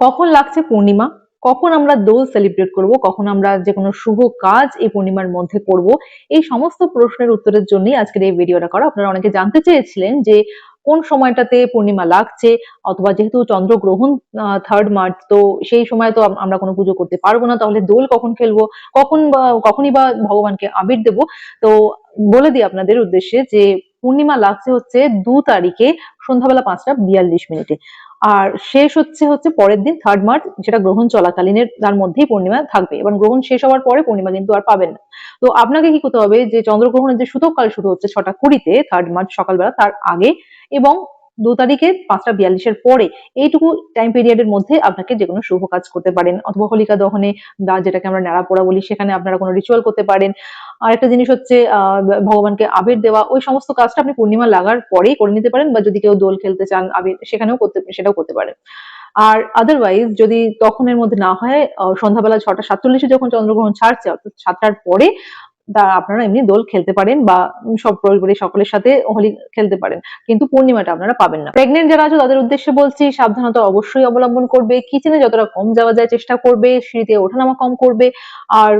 কখন লাগছে পূর্ণিমা, কখন আমরা দোল সেলিব্রেট করব, কখন আমরা যে কোনো শুভ কাজ এই পূর্ণিমার মধ্যে করব, এই সমস্ত প্রশ্নের উত্তরের জন্যই আজকের এই ভিডিওটা করা। আপনারা অনেকে জানতে চেয়েছিলেন যে কোন সময়টাতে পূর্ণিমা লাগছে, অথবা যেহেতু চন্দ্রগ্রহণ 3rd মার্চ, তো সেই সময় তো আমরা কোনো পুজো করতে পারবো না, তাহলে দোল কখন খেলবো, কখনই বা ভগবানকে আবির দেবো। তো বলে দিই আপনাদের উদ্দেশ্যে যে পূর্ণিমা লাগছে হচ্ছে 2 তারিখে সন্ধ্যাবেলা 5টা 42 মিনিটে, আর শেষ হচ্ছে পরের দিন 3rd মার্চ, যেটা গ্রহণ চলাকালীনের তার মধ্যেই পূর্ণিমা থাকবে, এবং গ্রহণ শেষ হওয়ার পরে পূর্ণিমা কিন্তু আর পাবেন না। তো আপনাকে কি করতে হবে, যে চন্দ্রগ্রহণের যে সূতক কাল শুরু হচ্ছে 6টা 20-তে 3rd মার্চ সকালবেলা, তার আগে এবং 2 তারিখে 5টা 42-এর পরে, এইটুকু টাইম পিরিয়ডের মধ্যে আপনাকে যেকোনো শুভ কাজ করতে পারেন, অথবা হোলিকা দহনে বা যেটাকে আমরা ন্যাড়া পোড়া বলি, সেখানে আপনারা কোনো রিচুয়াল করতে পারেন। আরেকটা জিনিস হচ্ছে ভগবানকে আবির দেওয়া, ওই সমস্ত কাজটা আপনি পূর্ণিমা লাগার পরেই করে নিতে পারেন, বা যদি কেউ দোল খেলতে চান আবির, সেটাও করতে পারেন। আর আদারওয়াইজ যদি তখনের মধ্যে না হয়, সন্ধ্যাবেলা 6টা 47-এ যখন চন্দ্রগ্রহণ ছাড়ছে, অর্থাৎ 7টার পরে আপনারা এমনি দোল খেলতে পারেন, বা সব পরিবারের সকলের সাথে হোলি খেলতে পারেন, কিন্তু পূর্ণিমাটা আপনারা পাবেন না। প্রেগনেন্ট যারা আছে তাদের উদ্দেশ্যে বলছি, সাবধানতা অবশ্যই অবলম্বন করবে, কিচেনে যতটা কম যাওয়া যায় চেষ্টা করবে, সিঁড়িতে ওঠানামা কম করবে, আর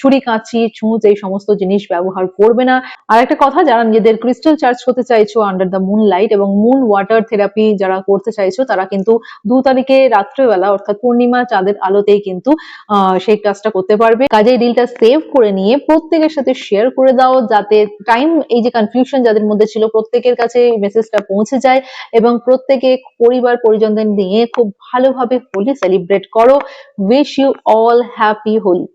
ছুরি কাঁচি ছুঁচ এই সমস্ত জিনিস ব্যবহার করবে না। আর একটা কথা, যারা নিজেদের ক্রিস্টাল চার্জ করতে চাইছো আন্ডার দ্য মুন লাইট এবং মুন ওয়াটার থেরাপি যারা করতে চাইছো, তারা কিন্তু 2 তারিখে রাত্রেবেলা, অর্থাৎ পূর্ণিমা চাঁদের আলোতেই কিন্তু সেই কাজটা করতে পারবে। কাজেই রিলটা সেভ করে নিয়ে প্রত্যেকের সাথে শেয়ার করে দাও, যাতে এই যে কনফিউশন যাদের মধ্যে ছিল, প্রত্যেকের কাছে মেসেজটা পৌঁছে যায়, এবং প্রত্যেকে পরিবার পরিজনদের নিয়ে খুব ভালোভাবে হোলি সেলিব্রেট করো। Wish you all happy Holi.